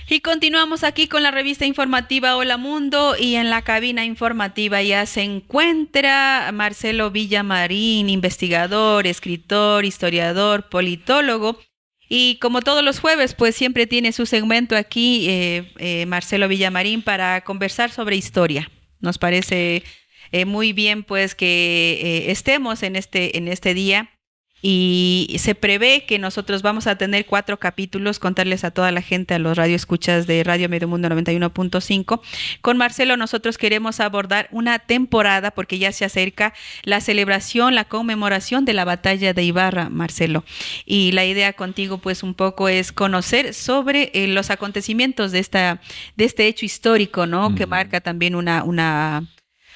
Y continuamos aquí con la revista informativa Hola Mundo, y en la cabina informativa ya se encuentra Marcelo Villamarín, investigador, escritor, historiador, politólogo. Y como todos los jueves, pues siempre tiene su segmento aquí, Marcelo Villamarín, para conversar sobre historia. Nos parece muy bien pues que estemos en este día. Y se prevé que nosotros vamos a tener 4 capítulos, contarles a toda la gente, a los radioescuchas de Radio Medio Mundo 91.5. Con Marcelo nosotros queremos abordar una temporada, porque ya se acerca la celebración, la conmemoración de la batalla de Ibarra, Marcelo. Y la idea contigo pues un poco es conocer sobre los acontecimientos de este hecho histórico, ¿no? Que marca también una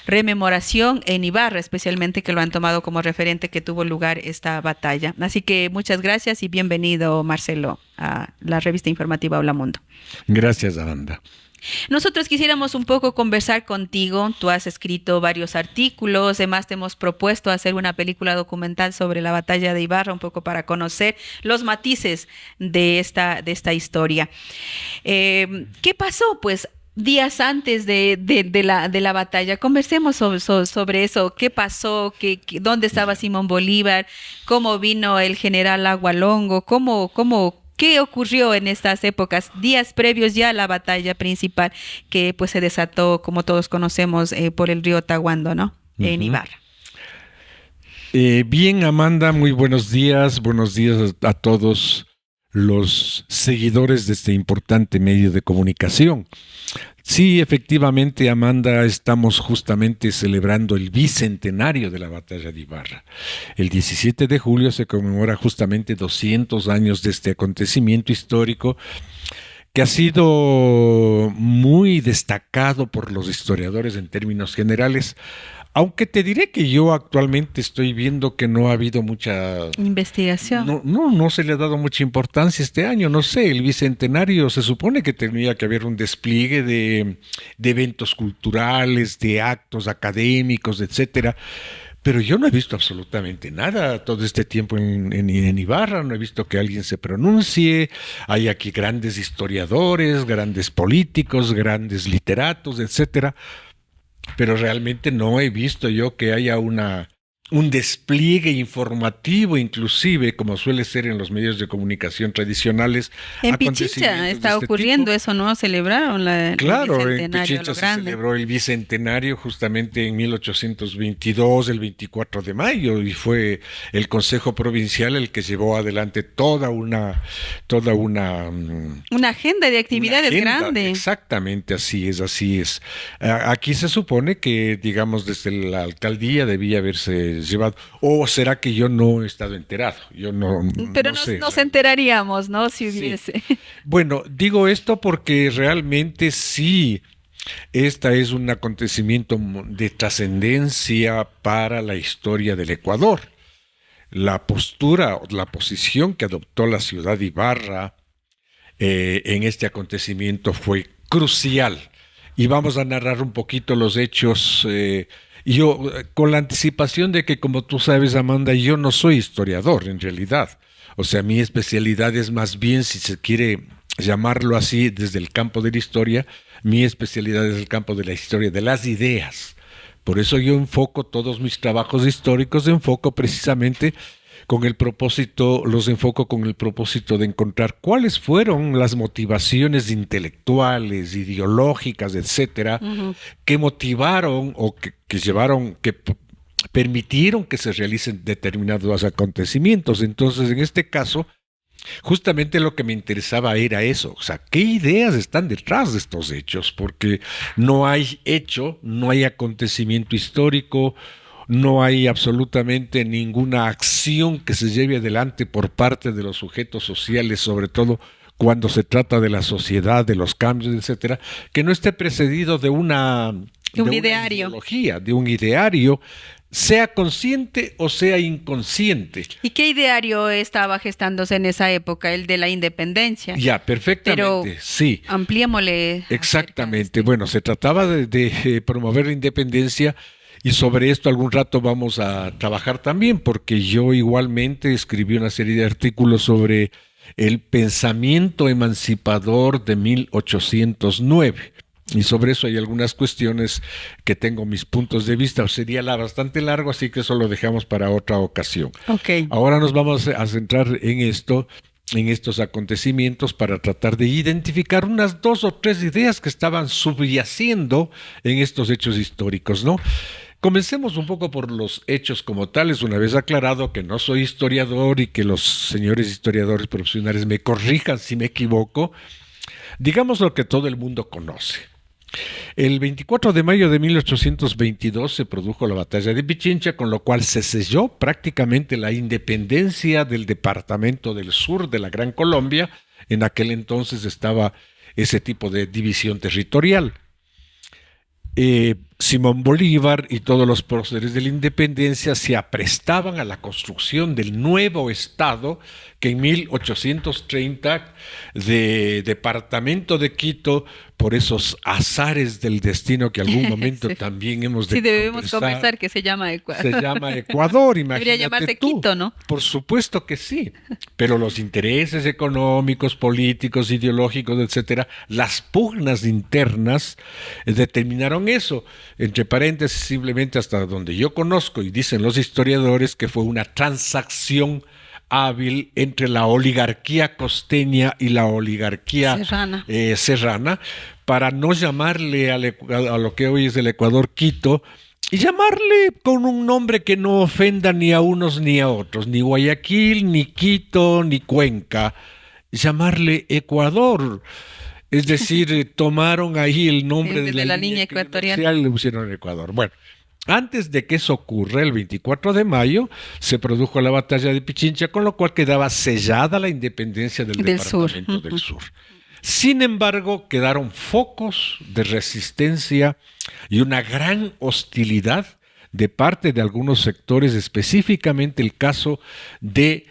rememoración en Ibarra, especialmente, que lo han tomado como referente que tuvo lugar esta batalla. Así que muchas gracias y bienvenido, Marcelo, a la revista informativa Hola Mundo. Gracias, Amanda. Nosotros quisiéramos un poco conversar contigo. Tú has escrito varios artículos, además te hemos propuesto hacer una película documental sobre la batalla de Ibarra, un poco para conocer los matices de esta historia. ¿Qué pasó, pues, días antes de la batalla? Conversemos sobre eso. ¿Qué pasó? ¿Dónde estaba Simón Bolívar? ¿Cómo vino el general Agualongo? ¿Qué ocurrió en estas épocas, días previos ya a la batalla principal, que pues se desató, como todos conocemos, por el río Tahuando, ¿no? En Ibarra. Bien, Amanda, muy buenos días. Buenos días a todos los seguidores de este importante medio de comunicación. Sí, efectivamente, Amanda, estamos justamente celebrando el bicentenario de la batalla de Ibarra. El 17 de julio se conmemora justamente 200 años de este acontecimiento histórico que ha sido muy destacado por los historiadores en términos generales. Aunque te diré que yo actualmente estoy viendo que no ha habido mucha investigación. No se le ha dado mucha importancia este año. No sé, el bicentenario se supone que tenía que haber un despliegue de eventos culturales, de actos académicos, etcétera. Pero yo no he visto absolutamente nada todo este tiempo en Ibarra. No he visto que alguien se pronuncie. Hay aquí grandes historiadores, grandes políticos, grandes literatos, etcétera. Pero realmente no he visto yo que haya un despliegue informativo, inclusive, como suele ser en los medios de comunicación tradicionales. En Pichincha está ocurriendo eso, ¿no? Celebraron el bicentenario. En Pichincha se celebró el bicentenario justamente en 1822, el 24 de mayo, y fue el Consejo Provincial el que llevó adelante toda una agenda de actividades grande. Exactamente, así es. Aquí se supone que, digamos, desde la alcaldía debía haberse llevado, o será que yo no he estado enterado, pero no sé. Nos enteraríamos, ¿no? Si hubiese. Sí. Bueno, digo esto porque realmente sí, este es un acontecimiento de trascendencia para la historia del Ecuador. La posición que adoptó la ciudad de Ibarra en este acontecimiento fue crucial. Y vamos a narrar un poquito los hechos. Yo, con la anticipación de que, como tú sabes, Amanda, yo no soy historiador en realidad. O sea, mi especialidad es más bien, si se quiere llamarlo así, desde el campo de la historia, mi especialidad es el campo de la historia, de las ideas. Por eso yo enfoco todos mis trabajos históricos, los enfoco con el propósito de encontrar cuáles fueron las motivaciones intelectuales, ideológicas, etcétera, que motivaron o que permitieron que se realicen determinados acontecimientos. Entonces, en este caso, justamente lo que me interesaba era eso, o sea, ¿qué ideas están detrás de estos hechos? Porque no hay hecho, no hay acontecimiento histórico, no hay absolutamente ninguna acción que se lleve adelante por parte de los sujetos sociales, sobre todo cuando se trata de la sociedad, de los cambios, etcétera, que no esté precedido de una ideología, de un ideario, sea consciente o sea inconsciente. ¿Y qué ideario estaba gestándose en esa época? El de la independencia. Ya, perfectamente, pero sí. Ampliémosle. Exactamente. Bueno, se trataba de promover la independencia. Y sobre esto algún rato vamos a trabajar también, porque yo igualmente escribí una serie de artículos sobre el pensamiento emancipador de 1809. Y sobre eso hay algunas cuestiones que tengo mis puntos de vista. Sería bastante largo, así que eso lo dejamos para otra ocasión. Ok. Ahora nos vamos a centrar en esto, en estos acontecimientos, para tratar de identificar unas 2 o 3 ideas que estaban subyaciendo en estos hechos históricos, ¿no? Comencemos un poco por los hechos como tales, una vez aclarado que no soy historiador y que los señores historiadores profesionales me corrijan si me equivoco. Digamos lo que todo el mundo conoce. El 24 de mayo de 1822 se produjo la batalla de Pichincha, con lo cual se selló prácticamente la independencia del departamento del sur de la Gran Colombia. En aquel entonces estaba ese tipo de división territorial. Simón Bolívar y todos los próceres de la independencia se aprestaban a la construcción del nuevo Estado que en 1830, de departamento de Quito, por esos azares del destino que algún momento Sí. también hemos de Sí, debemos conversar que se llama Ecuador. se llama Ecuador, imagínate. Debería llamarse tú. Quito, ¿no? Por supuesto que sí, pero los intereses económicos, políticos, ideológicos, etcétera, las pugnas internas determinaron eso. Entre paréntesis, simplemente hasta donde yo conozco, y dicen los historiadores, que fue una transacción hábil entre la oligarquía costeña y la oligarquía serrana, para no llamarle a lo que hoy es el Ecuador Quito, y llamarle con un nombre que no ofenda ni a unos ni a otros, ni Guayaquil, ni Quito, ni Cuenca, llamarle Ecuador. Es decir, tomaron ahí el nombre de la línea ecuatorial y le pusieron Ecuador. Bueno, antes de que eso ocurra, el 24 de mayo, se produjo la batalla de Pichincha, con lo cual quedaba sellada la independencia del departamento del sur. Sin embargo, quedaron focos de resistencia y una gran hostilidad de parte de algunos sectores, específicamente el caso de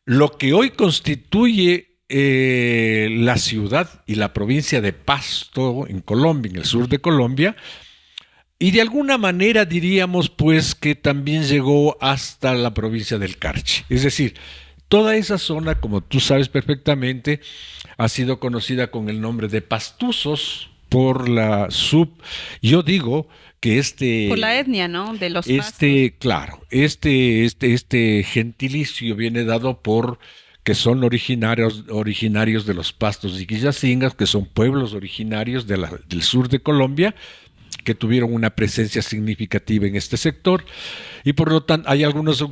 lo que hoy constituye la ciudad y la provincia de Pasto en Colombia, en el sur de Colombia, y de alguna manera diríamos pues que también llegó hasta la provincia del Carchi. Es decir, toda esa zona, como tú sabes perfectamente, ha sido conocida con el nombre de Pastuzos por la yo digo que por la etnia, ¿no? De los pastos. Claro, este gentilicio viene dado por que son originarios de los Pastos y Guillacingas, que son pueblos originarios del sur de Colombia, que tuvieron una presencia significativa en este sector, y por lo tanto hay algunos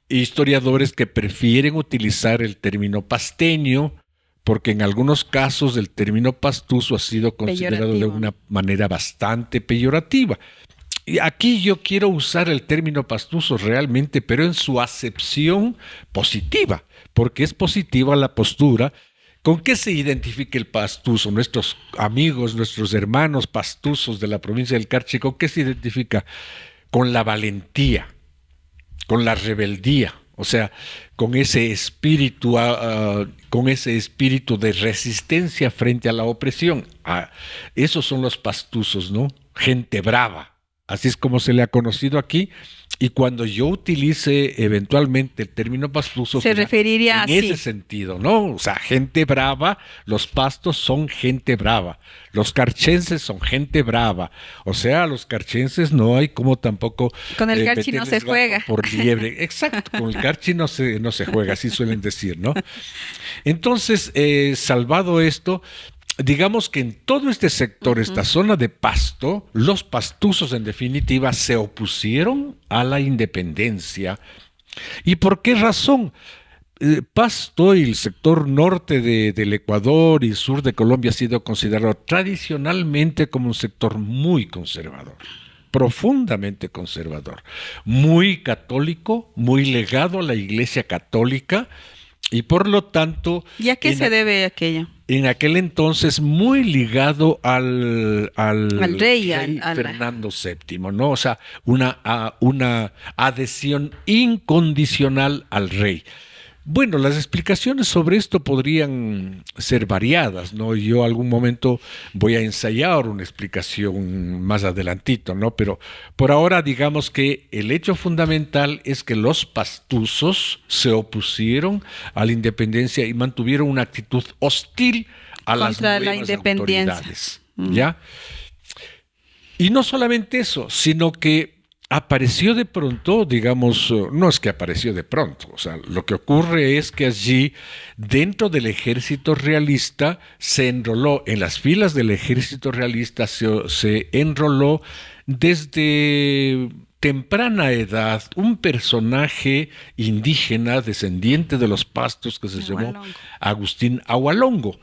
historiadores que prefieren utilizar el término pasteño, porque en algunos casos el término pastuso ha sido considerado de una manera bastante peyorativa. Y aquí yo quiero usar el término pastuso realmente, pero en su acepción positiva, porque es positiva la postura. ¿Con qué se identifica el pastuso? Nuestros amigos, nuestros hermanos pastuzos de la provincia del Carchi, ¿con qué se identifica? Con la valentía, con la rebeldía, o sea, con ese espíritu de resistencia frente a la opresión. Esos son los pastuzos, ¿no? Gente brava. Así es como se le ha conocido aquí, y cuando yo utilice eventualmente el término pastuso, se referiría en ese sentido, ¿no? O sea, gente brava, los pastos son gente brava, los carchenses son gente brava, o sea, los carchenses no hay como tampoco... Con el carchi no se juega. Por liebre, exacto, con el carchi no se juega, así suelen decir, ¿no? Entonces, salvado esto... Digamos que en todo este sector, esta zona de Pasto, los pastuzos en definitiva se opusieron a la independencia. ¿Y por qué razón? Pasto y el sector norte del Ecuador y sur de Colombia ha sido considerado tradicionalmente como un sector muy conservador, profundamente conservador, muy católico, muy legado a la Iglesia Católica, y por lo tanto... ¿Y a qué se debe aquello? En aquel entonces muy ligado al rey Fernando VII, ¿no? O sea, una adhesión incondicional al rey. Bueno, las explicaciones sobre esto podrían ser variadas, ¿no? Yo algún momento voy a ensayar una explicación más adelantito, ¿no? Pero por ahora digamos que el hecho fundamental es que los pastusos se opusieron a la independencia y mantuvieron una actitud hostil a las Contra la nuevas independencia. autoridades, ¿ya? Y no solamente eso, sino que apareció de pronto, digamos, no es que apareció de pronto, o sea, lo que ocurre es que allí, dentro del ejército realista, se enroló, en las filas del ejército realista se enroló desde temprana edad un personaje indígena descendiente de los pastos que se llamó Ahualongo. Agustín Ahualongo.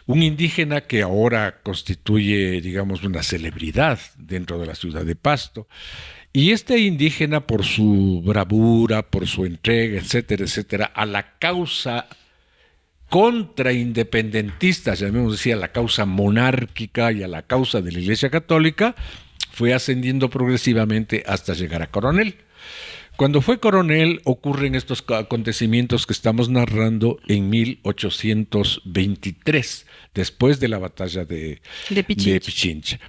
Un indígena que ahora constituye, digamos, una celebridad dentro de la ciudad de Pasto. Y este indígena, por su bravura, por su entrega, etcétera, etcétera, a la causa contraindependentista, llamémoslo así, a la causa monárquica y a la causa de la Iglesia Católica, fue ascendiendo progresivamente hasta llegar a coronel. Cuando fue coronel ocurren estos acontecimientos que estamos narrando en 1823, después de la batalla de Pichincha.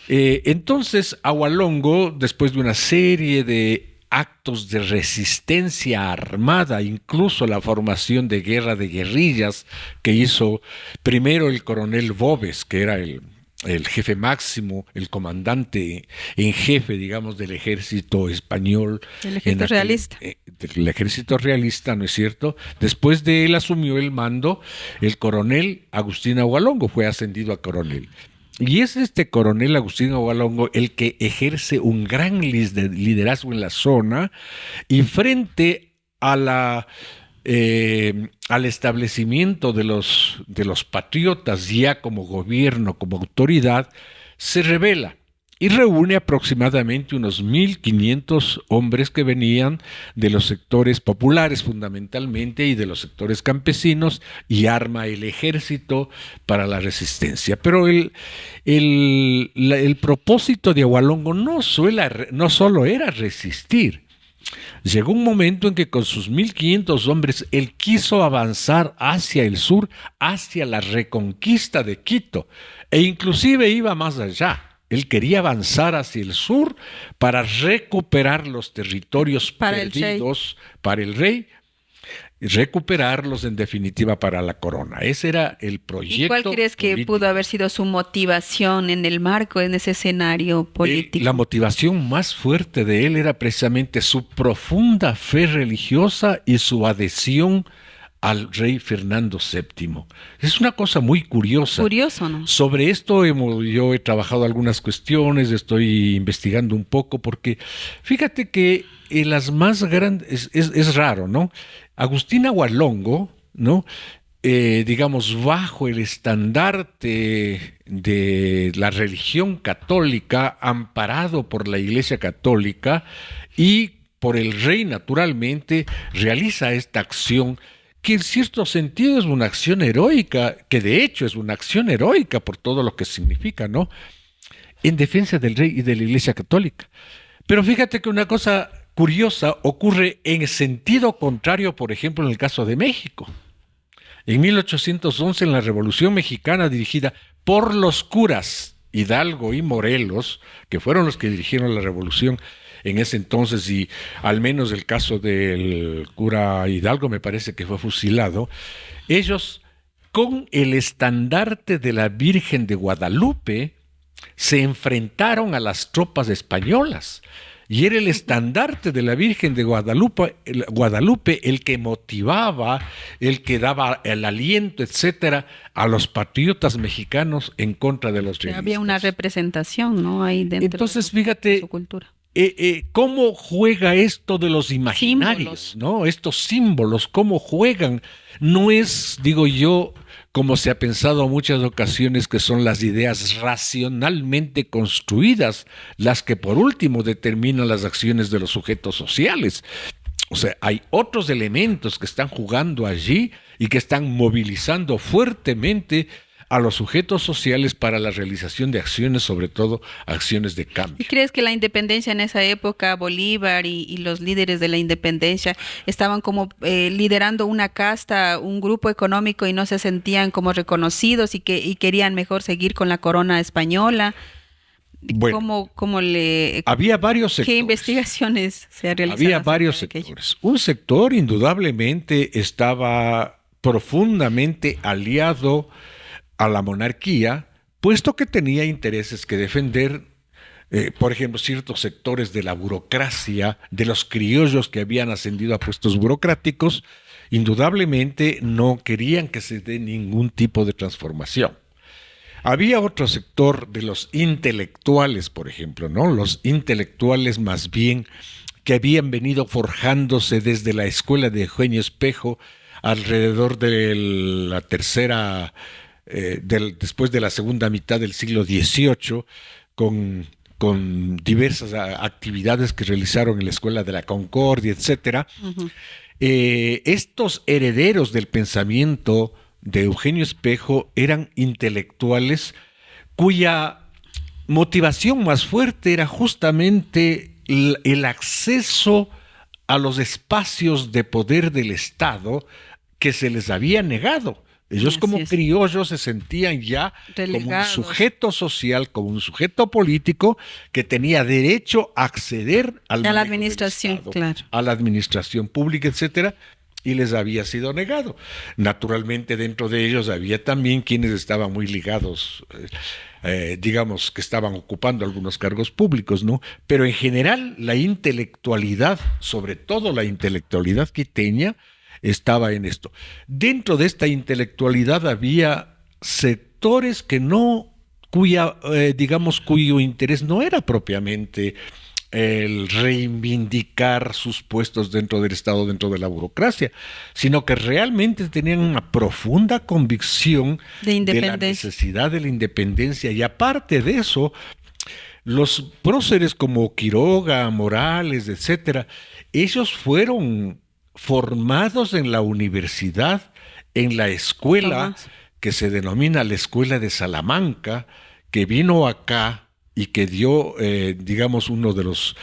Entonces, Ahualongo, después de una serie de actos de resistencia armada, incluso la formación de guerra de guerrillas que hizo primero el coronel Boves, que era el jefe máximo, el comandante en jefe, digamos, del ejército español. El ejército realista. Del ejército realista, ¿no es cierto? Después de él asumió el mando el coronel Agustín Ahualongo, fue ascendido a coronel. Y es este coronel Agustín Ahualongo el que ejerce un gran liderazgo en la zona y frente a al establecimiento de los patriotas ya como gobierno, como autoridad, se rebela y reúne aproximadamente unos 1.500 hombres que venían de los sectores populares fundamentalmente y de los sectores campesinos y arma el ejército para la resistencia. Pero el propósito de Ahualongo no solo era resistir. Llegó un momento en que con sus 1.500 hombres él quiso avanzar hacia el sur, hacia la reconquista de Quito, e inclusive iba más allá. Él quería avanzar hacia el sur para recuperar los territorios perdidos para el rey, y recuperarlos en definitiva para la corona. Ese era el proyecto. ¿Y cuál crees que político. pudo haber sido su motivación en el marco, en ese escenario político? La motivación más fuerte de él era precisamente su profunda fe religiosa y su adhesión al rey Fernando VII. Es una cosa muy curiosa. Curioso, ¿no? Sobre esto yo he trabajado algunas cuestiones, estoy investigando un poco, porque fíjate que las más grandes, es raro, ¿no? Agustín Ahualongo, ¿no? Digamos, bajo el estandarte de la religión católica, amparado por la Iglesia Católica y por el rey, naturalmente, realiza esta acción que en cierto sentido es una acción heroica, que de hecho es una acción heroica por todo lo que significa, ¿no? En defensa del rey y de la Iglesia Católica. Pero fíjate que una cosa curiosa ocurre en sentido contrario, por ejemplo, en el caso de México. En 1811, en la Revolución Mexicana dirigida por los curas Hidalgo y Morelos, que fueron los que dirigieron la revolución en ese entonces, y al menos el caso del cura Hidalgo me parece que fue fusilado, ellos con el estandarte de la Virgen de Guadalupe se enfrentaron a las tropas españolas. Y era el estandarte de la Virgen de Guadalupe el que motivaba, el que daba el aliento, etcétera, a los patriotas mexicanos en contra de los realistas. Había una representación, ¿no? Ahí dentro. Entonces, fíjate, de su cultura. ¿Cómo juega esto de los imaginarios? Símbolos. ¿No? Estos símbolos, ¿cómo juegan? No es, digo yo, como se ha pensado en muchas ocasiones, que son las ideas racionalmente construidas las que por último determinan las acciones de los sujetos sociales. O sea, hay otros elementos que están jugando allí y que están movilizando fuertemente a los sujetos sociales para la realización de acciones, sobre todo acciones de ¿Y cambio. crees que la independencia en esa época, Bolívar y los líderes de la independencia estaban como liderando una casta, un grupo económico y no se sentían como reconocidos y querían mejor seguir con la corona española? Bueno, ¿Cómo le, había varios qué sectores. investigaciones se realizaron Había acerca varios de aquello? sectores. Un sector indudablemente estaba profundamente aliado a la monarquía, puesto que tenía intereses que defender, por ejemplo, ciertos sectores de la burocracia, de los criollos que habían ascendido a puestos burocráticos, indudablemente no querían que se dé ningún tipo de transformación. Había otro sector de los intelectuales, por ejemplo, ¿no? Los intelectuales más bien que habían venido forjándose desde la escuela de Eugenio Espejo alrededor de la tercera, después de la segunda mitad del siglo XVIII, con diversas actividades que realizaron en la Escuela de la Concordia, etcétera. Ujú. Estos herederos del pensamiento de Eugenio Espejo eran intelectuales cuya motivación más fuerte era justamente el acceso a los espacios de poder del Estado que se les había negado. Ellos Así como es. criollos se sentían ya como un Relegados. sujeto social, como un sujeto político que tenía derecho a acceder al A la manejo del administración, Estado, claro. a la administración pública, etcétera, y les había sido negado. Naturalmente dentro de ellos había también quienes estaban muy ligados, digamos que estaban ocupando algunos cargos públicos, ¿no? Pero en general la intelectualidad, sobre todo la intelectualidad quiteña, estaba en esto. Dentro de esta intelectualidad había sectores que no, digamos, cuyo interés no era propiamente el reivindicar sus puestos dentro del Estado, dentro de la burocracia, sino que realmente tenían una profunda convicción De de la independencia. necesidad de la independencia y aparte de eso, los próceres como Quiroga, Morales, etcétera, ellos fueron formados en la universidad, en la escuela Tomás. que se denomina la Escuela de Salamanca, que vino acá y que dio, digamos, uno de los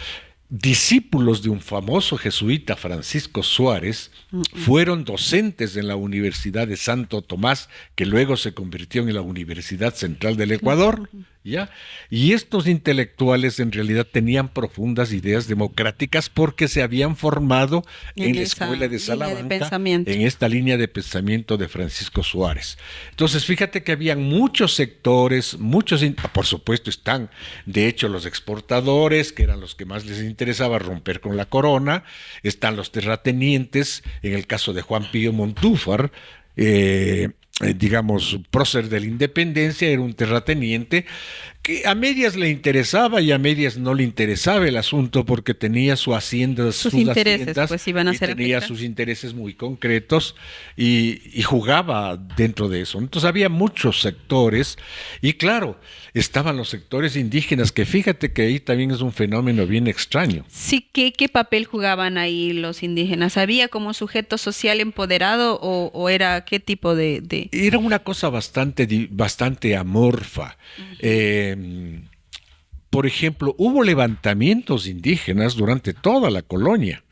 discípulos de un famoso jesuita, Francisco Suárez, fueron docentes en la Universidad de Santo Tomás, que luego se convirtió en la Universidad Central del Ecuador, ¿ya? Y estos intelectuales en realidad tenían profundas ideas democráticas porque se habían formado en la esa Escuela de línea de Salamanca, pensamiento. en esta línea de pensamiento de Francisco Suárez. Entonces, fíjate que habían muchos sectores, por supuesto están, de hecho, los exportadores, que eran los que más les interesaba romper con la corona, están los terratenientes, en el caso de Juan Pío Montúfar, digamos, prócer de la independencia, era un terrateniente que a medias le interesaba y a medias no le interesaba el asunto porque tenía sus Sus intereses, haciendas pues, iban a y ser tenía afectados. sus intereses muy concretos y jugaba dentro de eso. Entonces había muchos sectores y claro, estaban los sectores indígenas que fíjate que ahí también es un fenómeno bien extraño. Sí, ¿qué papel jugaban ahí los indígenas? ¿Había como sujeto social empoderado o era qué tipo de... Era una cosa bastante amorfa. Por ejemplo, hubo levantamientos indígenas durante toda la colonia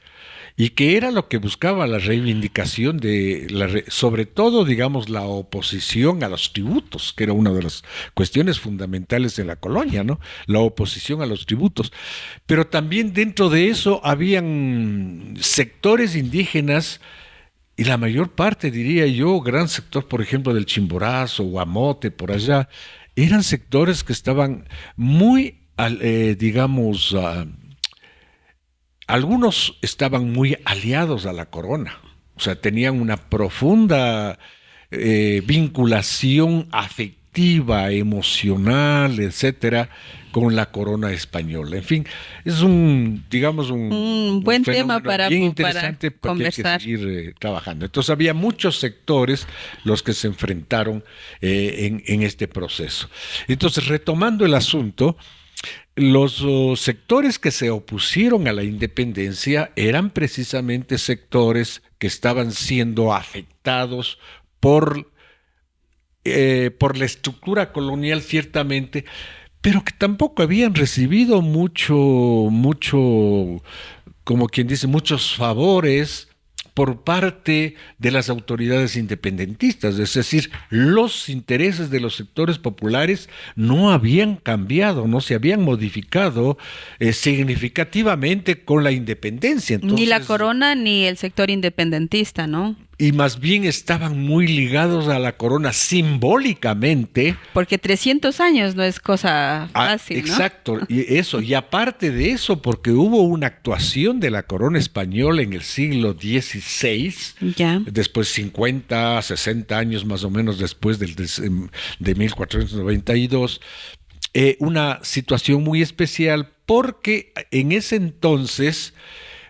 y que era lo que buscaba la reivindicación sobre todo, digamos, la oposición a los tributos, que era una de las cuestiones fundamentales de la colonia, ¿no? La oposición a los tributos. Pero también dentro de eso habían sectores indígenas y la mayor parte, diría yo, gran sector, por ejemplo, del Chimborazo, Guamote, por allá, eran sectores que estaban muy, digamos, algunos estaban muy aliados a la corona, o sea, tenían una profunda vinculación afectiva, emocional, etcétera, con la corona española. En fin, es digamos, Un buen tema fenómeno bien interesante para porque hay que conversar. seguir trabajando. Entonces había muchos sectores los que se enfrentaron en este proceso. Entonces, retomando el asunto, los sectores que se opusieron a la independencia eran precisamente sectores que estaban siendo afectados por por la estructura colonial ciertamente, pero que tampoco habían recibido mucho, como quien dice, muchos favores por parte de las autoridades independentistas, es decir, los intereses de los sectores populares no habían cambiado, no se habían modificado significativamente con la independencia. Entonces, ni la corona ni el sector independentista, ¿no? Y más bien estaban muy ligados a la corona simbólicamente. Porque 300 años no es cosa fácil, ¿no? Exacto, y aparte de eso, porque hubo una actuación de la corona española en el siglo XVI, Ya. después 50, 60 años más o menos después de 1492, una situación muy especial porque en ese entonces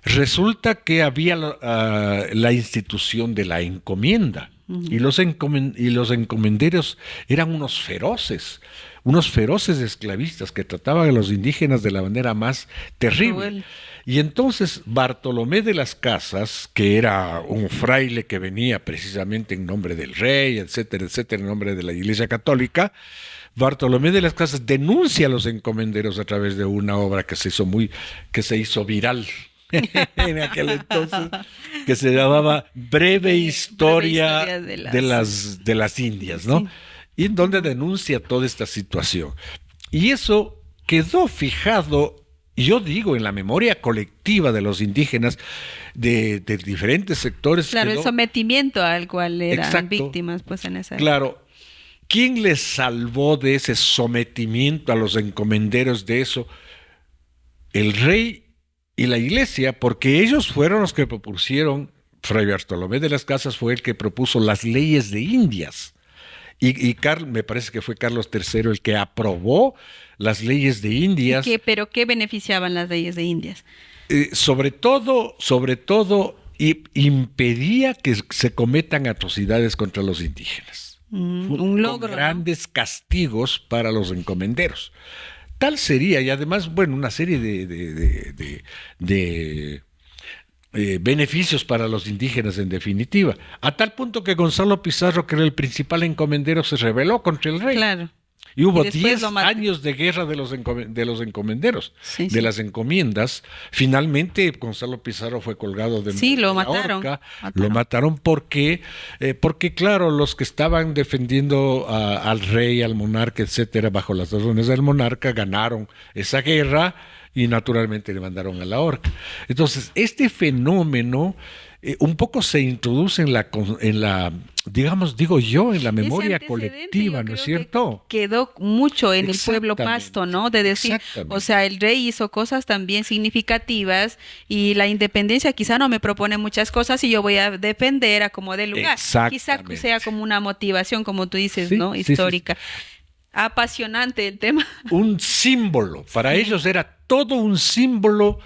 resulta que había la institución de la encomienda. Y los encomenderos eran unos feroces esclavistas que trataban a los indígenas de la manera más terrible. Cruel. Y entonces Bartolomé de las Casas, que era un fraile que venía precisamente en nombre del rey, etcétera, etcétera, en nombre de la Iglesia Católica, Bartolomé de las Casas denuncia a los encomenderos a través de una obra que se hizo viral en aquel entonces, que se llamaba Breve Historia de las Indias, ¿no? Sí. Y en donde denuncia toda esta situación. Y eso quedó fijado, yo digo, en la memoria colectiva de los indígenas de diferentes sectores. Claro, el sometimiento al cual eran Exacto, víctimas, pues en esa época. Claro. ¿Quién les salvó de ese sometimiento a los encomenderos de eso? El rey y la iglesia, porque ellos fueron los que propusieron, Fray Bartolomé de las Casas fue el que propuso las leyes de Indias. Y me parece que fue Carlos III el que aprobó las leyes de Indias. ¿Pero qué beneficiaban las leyes de Indias? Sobre todo, impedía que se cometan atrocidades contra los indígenas. Un logro. Con grandes castigos para los encomenderos. Tal sería, y además, bueno, una serie de beneficios para los indígenas en definitiva, a tal punto que Gonzalo Pizarro, que era el principal encomendero, se rebeló contra el rey. Claro. Y hubo 10 años de guerra de los encomenderos, sí. Las encomiendas. Finalmente, Gonzalo Pizarro fue colgado de lo la mataron. horca. Lo mataron porque, claro, los que estaban defendiendo al rey, al monarca, etcétera, bajo las órdenes del monarca, ganaron esa guerra y naturalmente le mandaron a la horca. Entonces, este fenómeno un poco se introduce en la digamos, digo yo, en la memoria colectiva, ¿no es cierto? Quedó mucho en el pueblo pasto, ¿no? De decir, o sea, el rey hizo cosas también significativas y la independencia quizá no me propone muchas cosas y yo voy a defender a como dé lugar. Quizá sea como una motivación, como tú dices, ¿no? Histórica. Apasionante el tema. Un símbolo, para ellos era todo un símbolo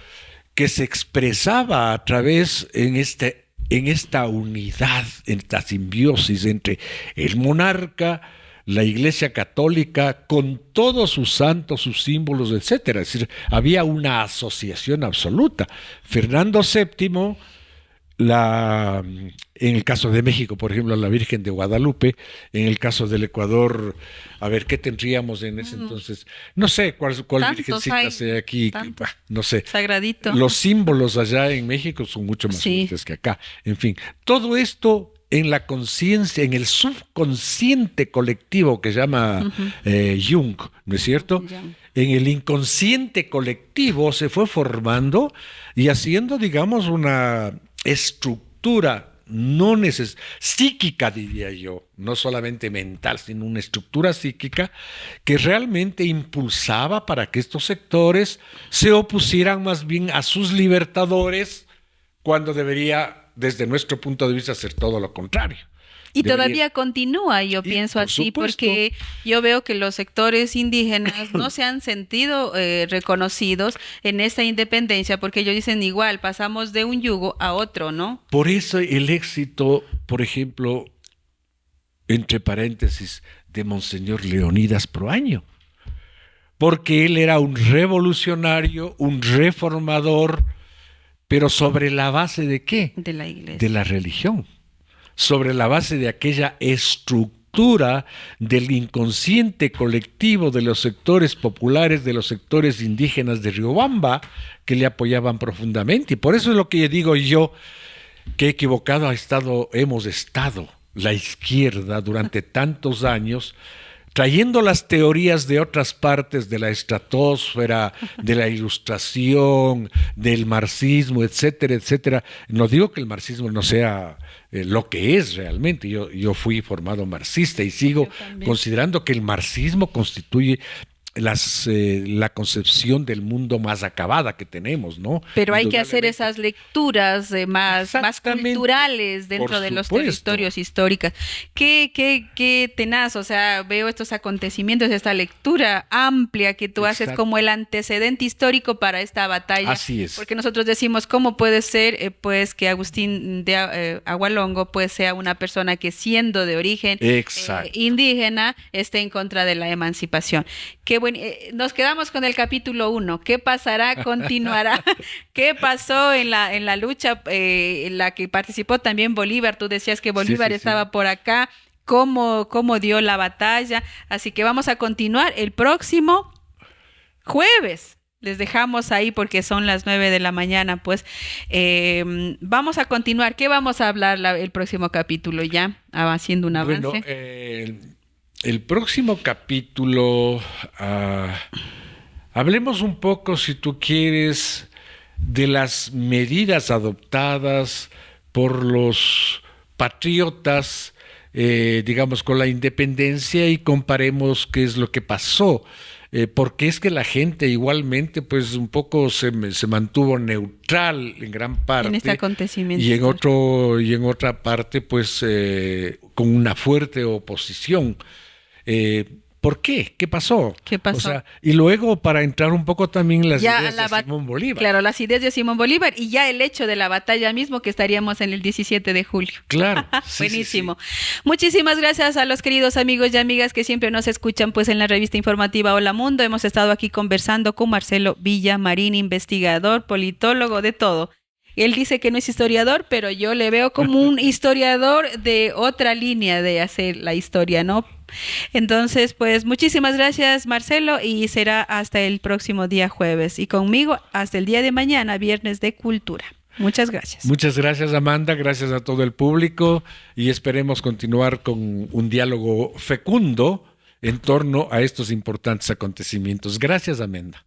que se expresaba a través en esta unidad, en esta simbiosis entre el monarca, la Iglesia Católica, con todos sus santos, sus símbolos, etcétera. Es decir, había una asociación absoluta. Fernando VII, en el caso de México, por ejemplo, la Virgen de Guadalupe, en el caso del Ecuador, a ver, ¿qué tendríamos en ese entonces? No sé cuál virgencita sea aquí, no sé. Sagradito. Los símbolos allá en México son mucho más fuertes que acá. En fin, todo esto en la conciencia, en el subconsciente colectivo que llama Jung, ¿no es cierto? En el inconsciente colectivo se fue formando y haciendo, digamos, una estructura psíquica, diría yo, no solamente mental, sino una estructura psíquica que realmente impulsaba para que estos sectores se opusieran más bien a sus libertadores, cuando debería, desde nuestro punto de vista, ser todo lo contrario. Y todavía continúa, yo pienso así, porque yo veo que los sectores indígenas no se han sentido reconocidos en esta independencia, porque ellos dicen igual, pasamos de un yugo a otro, ¿no? Por eso el éxito, por ejemplo, entre paréntesis, de Monseñor Leonidas Proaño, porque él era un revolucionario, un reformador, pero ¿sobre la base de qué? De la iglesia. De la religión. Sobre la base de aquella estructura lectura del inconsciente colectivo de los sectores populares, de los sectores indígenas de Riobamba, que le apoyaban profundamente. Y por eso es lo que digo yo, que equivocado hemos estado la izquierda durante tantos años, trayendo las teorías de otras partes de la estratosfera, de la ilustración, del marxismo, etcétera, etcétera. No digo que el marxismo no sea lo que es realmente. Yo fui formado marxista y sigo considerando que el marxismo constituye la concepción del mundo más acabada que tenemos, ¿no? Pero hay que hacer esas lecturas más culturales dentro de los territorios históricos. Qué tenaz, o sea, veo estos acontecimientos, esta lectura amplia que tú haces como el antecedente histórico para esta batalla. Así es. Porque nosotros decimos, ¿cómo puede ser pues que Agustín de Agualongo pues sea una persona que siendo de origen indígena esté en contra de la emancipación? Qué bueno. Nos quedamos con el capítulo 1. ¿Qué pasará? ¿Continuará? ¿Qué pasó en la lucha en la que participó también Bolívar? Tú decías que Bolívar estaba por acá. ¿Cómo dio la batalla? Así que vamos a continuar el próximo jueves. Les dejamos ahí porque son las 9 de la mañana, pues vamos a continuar. ¿Qué vamos a hablar el próximo capítulo ya? Haciendo un avance. Bueno, el próximo capítulo, hablemos un poco, si tú quieres, de las medidas adoptadas por los patriotas, digamos, con la independencia y comparemos qué es lo que pasó. Porque es que la gente igualmente, pues, un poco se mantuvo neutral en gran parte. En este acontecimiento. Y en otra parte, pues, con una fuerte oposición. ¿Por qué? ¿Qué pasó? ¿Qué pasó? O sea, y luego para entrar un poco también en las ideas de Simón Bolívar. Claro, las ideas de Simón Bolívar y ya el hecho de la batalla mismo que estaríamos en el 17 de julio. Claro. Buenísimo. Sí. Muchísimas gracias a los queridos amigos y amigas que siempre nos escuchan pues en la revista informativa Hola Mundo. Hemos estado aquí conversando con Marcelo Villamarín, investigador, politólogo, de todo. Él dice que no es historiador, pero yo le veo como un historiador de otra línea de hacer la historia, ¿no? Entonces, pues muchísimas gracias, Marcelo, y será hasta el próximo día jueves. Y conmigo hasta el día de mañana, viernes de Cultura. Muchas gracias. Muchas gracias, Amanda. Gracias a todo el público y esperemos continuar con un diálogo fecundo en torno a estos importantes acontecimientos. Gracias, Amanda.